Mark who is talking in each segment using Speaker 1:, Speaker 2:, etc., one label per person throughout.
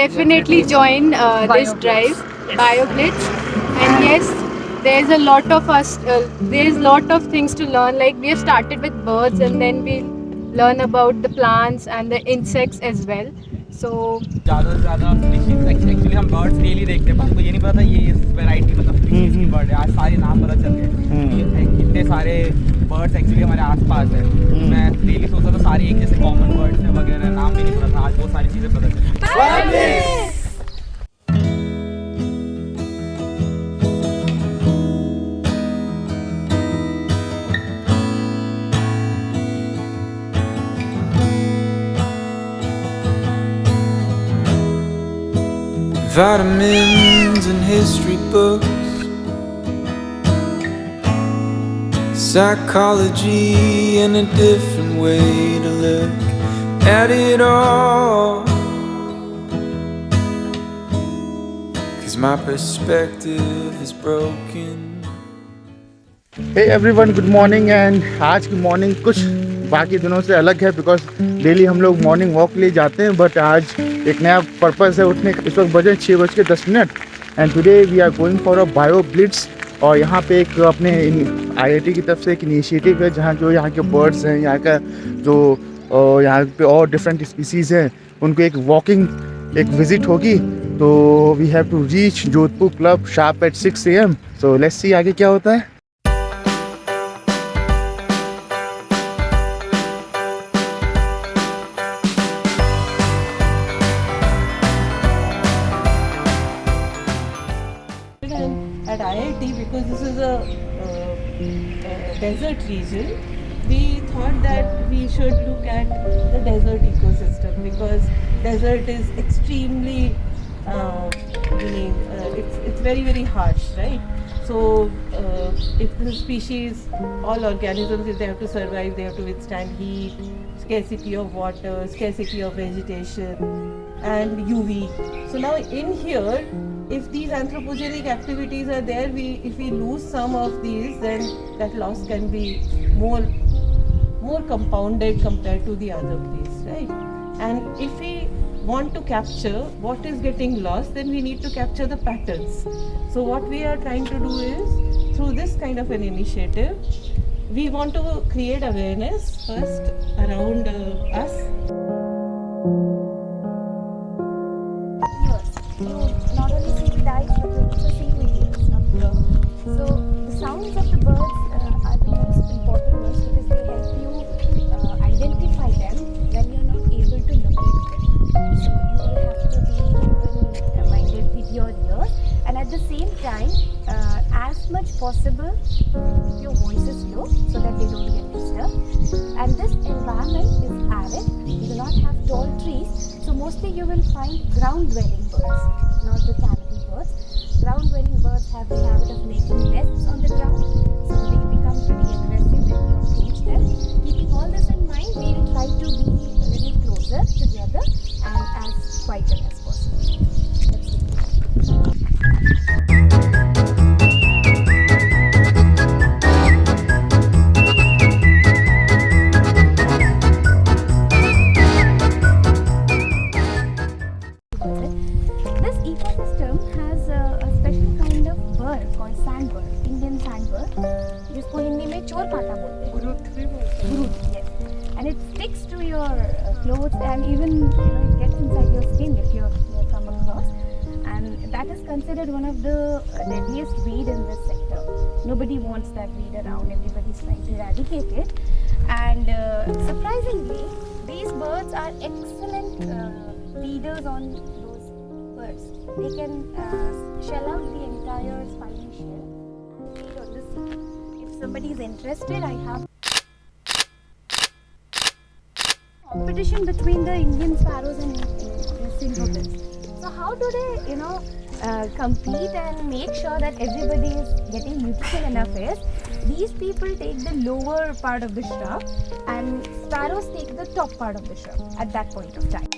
Speaker 1: definitely join this drive, BioBlitz. And yes, there's a lot of us. There's lot of things to learn. Like we have started with birds, and then we learn about the plants and the insects as well. So
Speaker 2: ज़्यादा से ज़्यादा species actually हम birds daily देखते हैं पर हमको ये नहीं पता था ये इस वैरायटी मतलब स्पीशीज की बर्ड है। आज सारे नाम पता चल गए ये कितने सारे बर्ड्स एक्चुअली हमारे आसपास है। मैं डेली सोचता था सारे एक जैसे कॉमन बर्ड्स है वगैरह नाम भी नहीं पता था। आज वो सारी चीज़ें पता चली।
Speaker 3: Vitamins and history books, psychology and a different way to look at it all. 'Cause my perspective is broken.
Speaker 4: Hey everyone, good morning. And आज की मॉर्निंग कुछ बाकी दिनों से अलग है बिकॉज डेली हम लोग मॉर्निंग वॉक के लिए जाते हैं, बट आज एक नया पर्पस है उठने का। इस वक्त बजे 6:10 and today we are going for a BioBlitz। और यहाँ पे एक अपने IIT की तरफ से एक इनिशिएटिव है जहाँ जो यहाँ के बर्ड्स हैं, यहाँ का जो यहाँ पे और डिफरेंट स्पीसीज़ हैं, उनको एक वॉकिंग एक विज़िट होगी। तो we have to reach Jodhpur club sharp at 6 AM। So let's see आगे क्या होता है।
Speaker 5: At IIT, because this is a desert region, we thought that we should look at the desert ecosystem because desert is extremely it's very harsh, right? So if the species, all organisms, if they have to survive, they have to withstand heat, scarcity of water, scarcity of vegetation, and UV. So now in here, if these anthropogenic activities are there, if we lose some of these, then that loss can be more compounded compared to the other place, right? And if we want to capture what is getting lost, then we need to capture the patterns. So what we are trying to do is, through this kind of an initiative, we want to create awareness first around us.
Speaker 6: You not only see the dives, but you also see videos of the. So the sounds of the birds are the most important ones because they help you identify them when you're not able to locate them. So you will have to be open-minded with your ears, and at the same time, as much possible, keep your voices low so that they don't get disturbed. And this environment is arid. You do not have tall trees. So mostly you will find ground-dwelling birds, not the canopy birds. Ground-dwelling birds have the habit of making nests on the ground, so they become pretty aggressive when you approach them. Keeping all this in mind, we will try to be a little closer together and as quieter as possible. Let's do it. This ecosystem has a special kind of bird called sandbird, Indian sandbird, जिसको हिंदी में चोर कांटा बोलते हैं। Groot, yes. And it sticks to your clothes and even it gets inside your skin if you come across. And that is considered one of the deadliest weed in this sector. Nobody wants that weed around. Everybody is trying to eradicate it. And surprisingly, these birds are excellent feeders on those birds. They can shell out the entire spiny shell and feed on the seed. If somebody is interested, I have competition between the Indian sparrows and synchropins. So how do they, compete and make sure that everybody is getting nutrition enough is, these people take the lower part of the shrub and sparrows take the top part of the shrub at that point of time.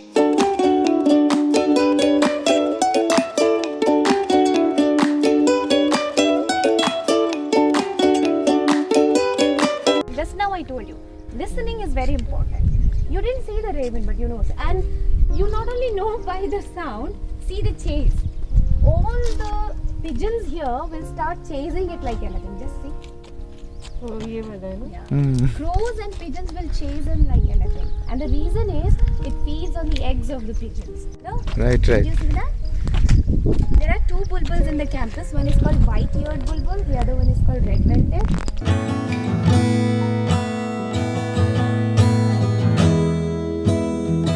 Speaker 6: Just now I told you, listening is very important. You didn't see the raven, but you know. And you not only know by the sound, see the chase. All the pigeons here will start chasing it like anything. Just see.
Speaker 5: Oh, ये वाला है ना?
Speaker 6: Yeah. Crows and pigeons will chase him like anything. And the reason is it feeds on the eggs of the pigeons. No?
Speaker 4: Right, right.
Speaker 6: Did you see that? There are 2 bulbuls in the campus. One is called white-eared bulbul. The other one is called red-vented.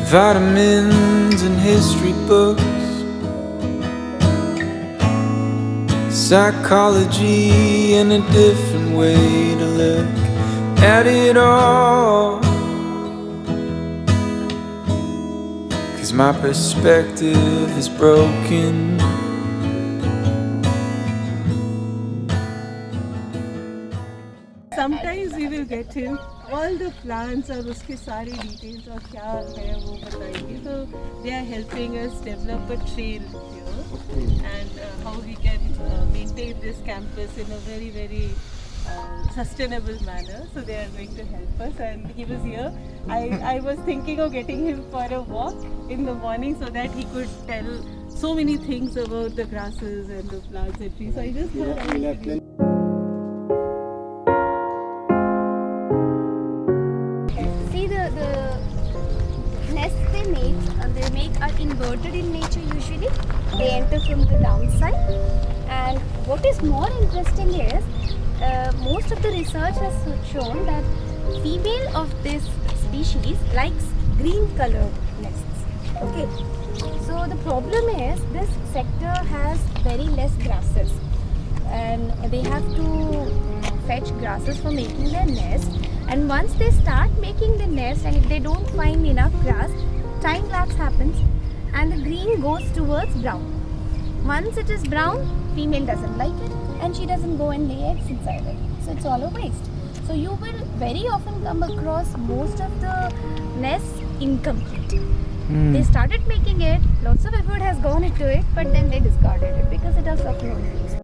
Speaker 3: Vitamins and history books, psychology and a different way to look at it all. 'Cause my perspective is broken.
Speaker 5: Sometimes we will get him all the plants और उसके सारे details और क्या है वो बताएंगे. So they are helping us develop a trail here and how we can maintain this campus in a very very sustainable manner. So they are going to help us, and he was here. I was thinking of getting him for a walk in the morning so that he could tell so many things about the grasses and the plants and trees. So I just thought I would
Speaker 6: See the nests they make are inverted in nature usually. They enter from the downside. And what is more interesting is most of the research has shown that female of this species likes green colored nests. Okay. So the problem is this sector has very less grasses and they have to fetch grasses for making their nest. And once they start making the nest and if they don't find enough grass, time lapse happens and the green goes towards brown. Once it is brown, female doesn't like it and she doesn't go and lay eggs inside it. So it's all a waste. So you will very often come across most of the nests incomplete. They started making it, lots of effort has gone into it, but then they discarded it because it has of no use.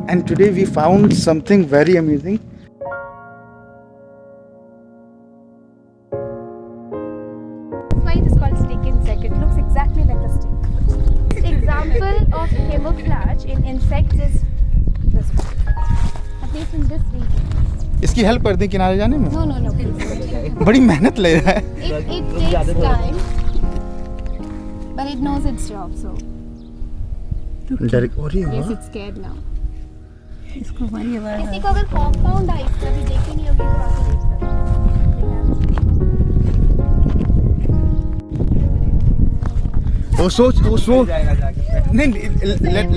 Speaker 4: And today we found something very amazing.
Speaker 6: That's why it is called stick insect. It looks exactly like a stick. Example of camouflage in insects is this one. At least in this region.
Speaker 4: इसकी help कर दें किनारे जाने में.
Speaker 6: No, please.
Speaker 4: बड़ी मेहनत ले रहा है.
Speaker 6: It takes time, but it knows its job. So
Speaker 4: direct हो रही है.
Speaker 6: yes, it's scared now.
Speaker 5: इसको वही बार
Speaker 6: किसी को अगर कॉम्पाउंड आई कभी देखी नहीं होगी तो आके देख सकते हैं.
Speaker 4: वो सोच
Speaker 2: जाएगा जाके
Speaker 4: नहीं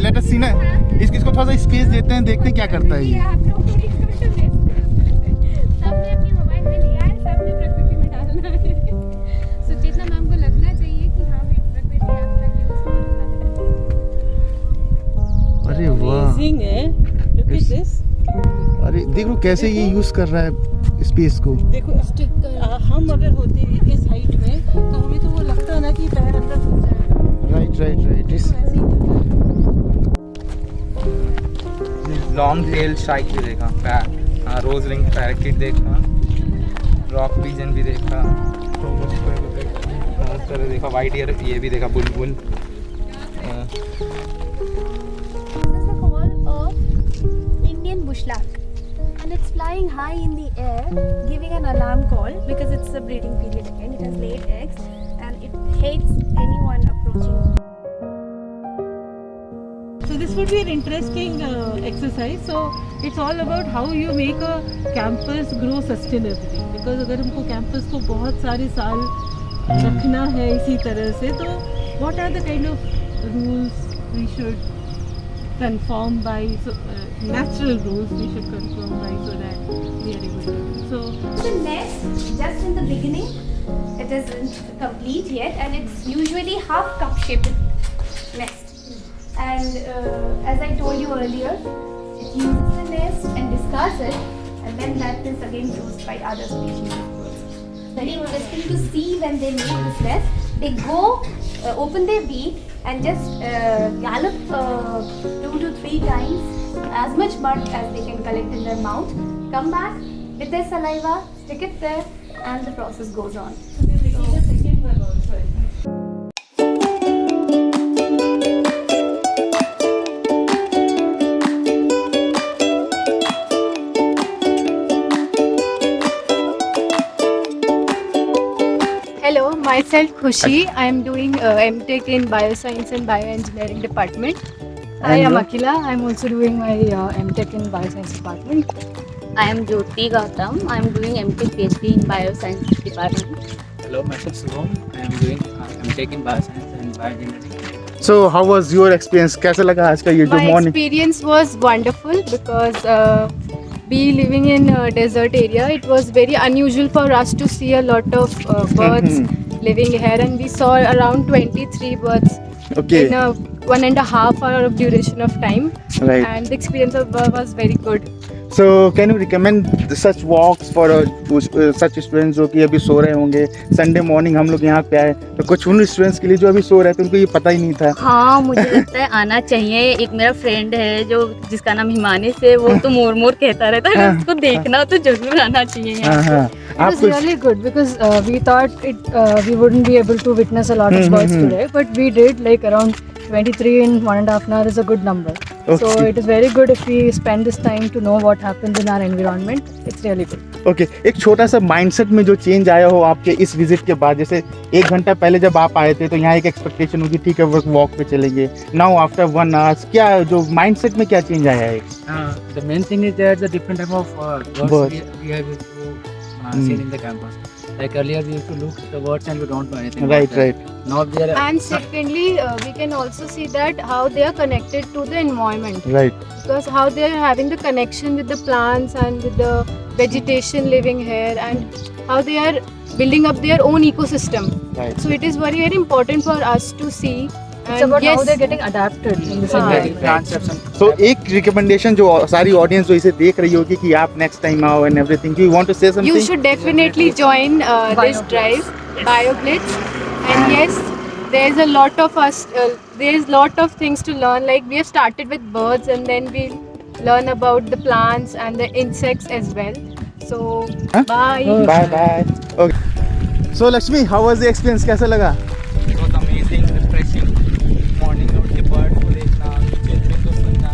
Speaker 4: लेट अस सी ना. इसको थोड़ा सा स्पेस देते हैं, देखते हैं क्या करता है ये.
Speaker 6: आप लोगों को सबने अपनी मोबाइल में लिया है, सबने प्रकृति में डालना है. सो जितना मैम को लगना चाहिए कि हाँ भाई प्रकृति आपका यूज कर रहा है.
Speaker 4: अरे वाह.
Speaker 5: अमेजिंग है. Look at this.
Speaker 4: अरे देखो कैसे ये यूज कर रहा है स्पेस को.
Speaker 5: देखो हम अगर होते इस हाइट में तो हमें तो वो लगता है ना कि पैर अंदर घुस जाएगा.
Speaker 4: राइट.
Speaker 5: तो ऐसे ही करता है.
Speaker 2: लॉन्ग टेल शाइक भी देखा, हाँ रोज रिंग पैराकिट देखा, रॉक पिजन भी देखा, उस तरह देखा, वाइट ईयर ये भी देखा, बुलबुल.
Speaker 6: This is the call of Indian bushlark, and it's flying high in the air, giving an alarm call because it's the breeding period again. It has laid eggs, and it hates anyone approaching.
Speaker 5: So this would be an interesting exercise. So it's all about how you make a campus grow sustainably. Because अगर हमको campus को बहुत सारे साल रखना है इसी तरह से, तो what are the kind of rules we should conform by? So natural rules we should conform by so that we are able to. So
Speaker 6: The nest, just in the beginning, it isn't complete yet, and it's usually half cup shaped nest. And as I told you earlier, it uses the nest and discards it, and then that is again used by other species of birds. Very interesting to see when they make this nest. They go open their beak and just gallop 2 to 3 times, as much mud as they can collect in their mouth, come back with their saliva, stick it there, and the process goes on.
Speaker 5: So they're making a second one also, I think.
Speaker 1: Hello, myself Khushi. I am doing MTech in Bioscience and Bioengineering department. I
Speaker 4: And
Speaker 1: am
Speaker 4: you?
Speaker 1: Akila. I am also doing my MTech in Bioscience department.
Speaker 7: I am Jyoti Gautam. I am doing MTech PhD in Bioscience department.
Speaker 2: Hello, myself Subham. I am doing MTech in Bioscience and Bioengineering.
Speaker 4: So how was your experience? कैसा लगा आज का ये जो
Speaker 1: My
Speaker 4: morning?
Speaker 1: experience was wonderful because we living in a desert area. It was very unusual for us to see a lot of birds living here, and we saw around 23 birds
Speaker 4: Okay,
Speaker 1: in a 1.5 hour of duration of time,
Speaker 4: right.
Speaker 1: and the experience of was very good.
Speaker 4: So can you recommend such walks for such students जो कि अभी सो रहे होंगे? Sunday morning हम लोग यहाँ पे आए तो कुछ उन स्टूडेंट्स के लिए जो अभी सो रहे थे उनको ये पता ही नहीं था.
Speaker 7: हाँ, मुझे लगता है आना चाहिए. एक मेरा फ्रेंड है जो जिसका नाम हिमानी से, वो तो मोर मोर कहता रहता है. उसको देखना तो जरूर आना चाहिए
Speaker 4: हाँ
Speaker 7: यहाँ.
Speaker 4: हाँ.
Speaker 1: It was
Speaker 4: आपको
Speaker 1: really good because we thought we wouldn't be able to witness a lot of birds today, but we did. Like around 23 in 1.5 hour is a good number. So
Speaker 4: Okay.
Speaker 1: it is very good if we spend this time to know what happens in our environment. It's really good.
Speaker 4: Okay एक छोटा सा mindset में जो change आया हो आपके इस visit के बाद, जैसे 1 घंटा पहले जब आप आए थे तो यहाँ एक एक्सपेक्टेशन होगी ठीक है वॉक पे चलेंगे, नाउ आफ्टर 1 आवर्स क्या जो माइंडसेट में क्या चेंज आया है?
Speaker 8: The main thing is that the different type of birds
Speaker 4: Birds.
Speaker 8: we have seen in the campus. Like earlier we used to look at the birds and we don't know anything.
Speaker 4: Right,
Speaker 8: about them.
Speaker 4: right.
Speaker 8: Now they are
Speaker 1: And secondly, we can also see that how they are connected to the environment,
Speaker 4: Right.
Speaker 1: because how they are having the connection with the plants and with the vegetation living here, and how they are building up their own ecosystem.
Speaker 4: Right.
Speaker 1: So it is very very important for us to see.
Speaker 9: It's about how they're getting adapted in this
Speaker 1: हाँ,
Speaker 9: environment.
Speaker 8: plants have some.
Speaker 4: So एक recommendation जो सारी audience जो इसे देख रही होगी कि आप नेक्स्ट टाइम आओ and everything, do you want to say something?
Speaker 1: You should definitely join this drive, BioBlitz, and yes, there's a lot of us. There's lot of things to learn. Like we have started with birds, and then we'll learn about the plants and the insects as well. So
Speaker 4: Huh?
Speaker 1: bye.
Speaker 4: Bye bye. Okay. So Lakshmi, how was the experience? कैसा लगा?
Speaker 2: It was amazing, refreshing. Morning में उठ के birds को देखना, children को सुनना.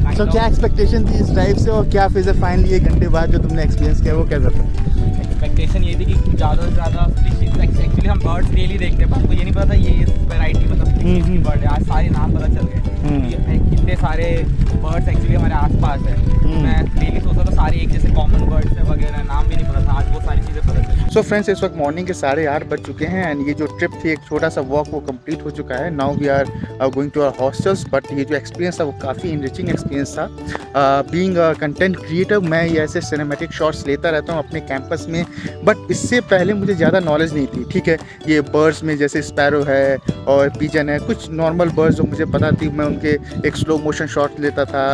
Speaker 2: Kind
Speaker 4: so
Speaker 2: of
Speaker 4: क्या एक्सपेक्टेशन थी इस ड्राइव से और क्या फिर फाइनली 1 घंटे बाद जो तुमने एक्सपीरियंस किया वो कैसा था?
Speaker 2: एक्सपेक्टेशन ये थी कि ज़्यादा से ज़्यादा स्पीशीज, एक्चुअली हम बर्ड्स डेली देखते हैं पर हमको ये नहीं पता था ये इस वैरायटी मतलब स्पीशीज की बर्ड है. आज सारे नाम पता चल गए. कितने सारे बर्ड्स एक्चुअली हमारे आसपास है. मैं डेली सोचता था सारे एक जैसे कॉमन बर्ड्स है वगैरह, नाम भी नहीं पता था. आज वो सारी चीज़ें पता चली.
Speaker 4: सो फ्रेंड्स, इस वक्त मॉर्निंग के 8:30 बज चुके हैं एंड ये जो ट्रिप थी एक छोटा सा वॉक वो कंप्लीट हो चुका है. Now we are going to our hostels. But ये जो एक्सपीरियंस था वो काफ़ी इनरिचिंग एक्सपीरियंस था. बीइंग कंटेंट क्रिएटर मैं ये ऐसे सिनेमैटिक शॉट्स लेता रहता हूँ अपने कैंपस में, बट इससे पहले मुझे ज़्यादा नॉलेज नहीं थी. ठीक है, ये बर्ड्स में जैसे स्पैरो है और पिजन है, कुछ नॉर्मल बर्ड्स जो मुझे पता थी मैं उनके एक स्लो मोशन शॉट लेता था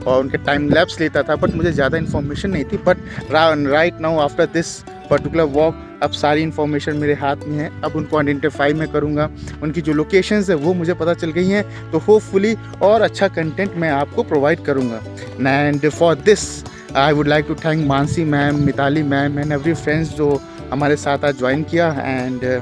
Speaker 4: और उनके टाइम लैप्स लेता था, बट मुझे ज़्यादा इन्फॉर्मेशन नहीं थी. But right now after this particular walk अब सारी इन्फॉर्मेशन मेरे हाथ में है. अब उनको आइडेंटिफाई मैं करूँगा, उनकी जो लोकेशंस है वो मुझे पता चल गई हैं, तो होपफुली और अच्छा कंटेंट मैं आपको प्रोवाइड करूँगा. And for this I would like to thank Mansi ma'am, Mitali ma'am and every friends जो हमारे साथ आज ज्वाइन किया. And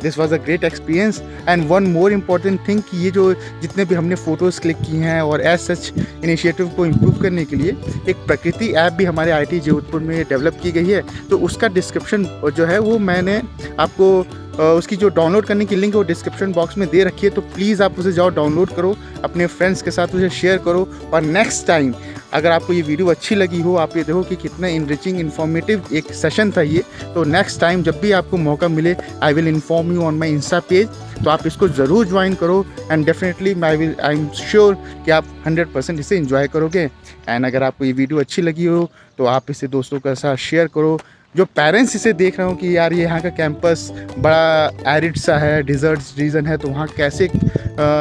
Speaker 4: this was a great experience. And one more important thing कि ये जो जितने भी हमने फ़ोटोज़ क्लिक की हैं और एज सच इनिशिएटिव को इम्प्रूव करने के लिए एक प्रकृति ऐप भी हमारे IIT जोधपुर में डेवलप की गई है. तो उसका डिस्क्रिप्शन जो है वो मैंने आपको उसकी जो डाउनलोड करने की लिंक है वो डिस्क्रिप्शन बॉक्स में दे रखी है. तो प्लीज़ आप उसे जाओ डाउनलोड करो, अपने फ्रेंड्स के साथ उसे शेयर करो. और नेक्स्ट टाइम अगर आपको ये वीडियो अच्छी लगी हो, आप ये देखो कि कितना इनरिचिंग इन्फॉर्मेटिव एक सेशन था ये, तो नेक्स्ट टाइम जब भी आपको मौका मिले I will inform you on my Insta page. तो आप इसको ज़रूर ज्वाइन करो and definitely I am sure कि आप 100% इसे इंजॉय करोगे. एंड अगर आपको ये वीडियो अच्छी लगी हो तो आप इसे दोस्तों के साथ शेयर करो. जो पेरेंट्स इसे देख रहे हो कि यार ये यहाँ का कैंपस बड़ा एरिड सा है, डिजर्ट रीजन है, तो वहाँ कैसे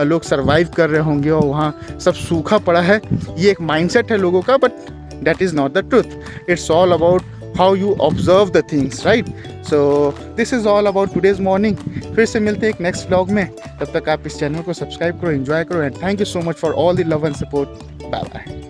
Speaker 4: लोग सरवाइव कर रहे होंगे और वहाँ सब सूखा पड़ा है, ये एक माइंडसेट है लोगों का, but that is not the truth. It's all about how you observe the things, right? So this is all about today's morning. फिर से मिलते हैं एक नेक्स्ट व्लॉग में. तब तक आप इस चैनल को सब्सक्राइब करो, एंजॉय करो, and thank you so much for all the love and support. Bye bye.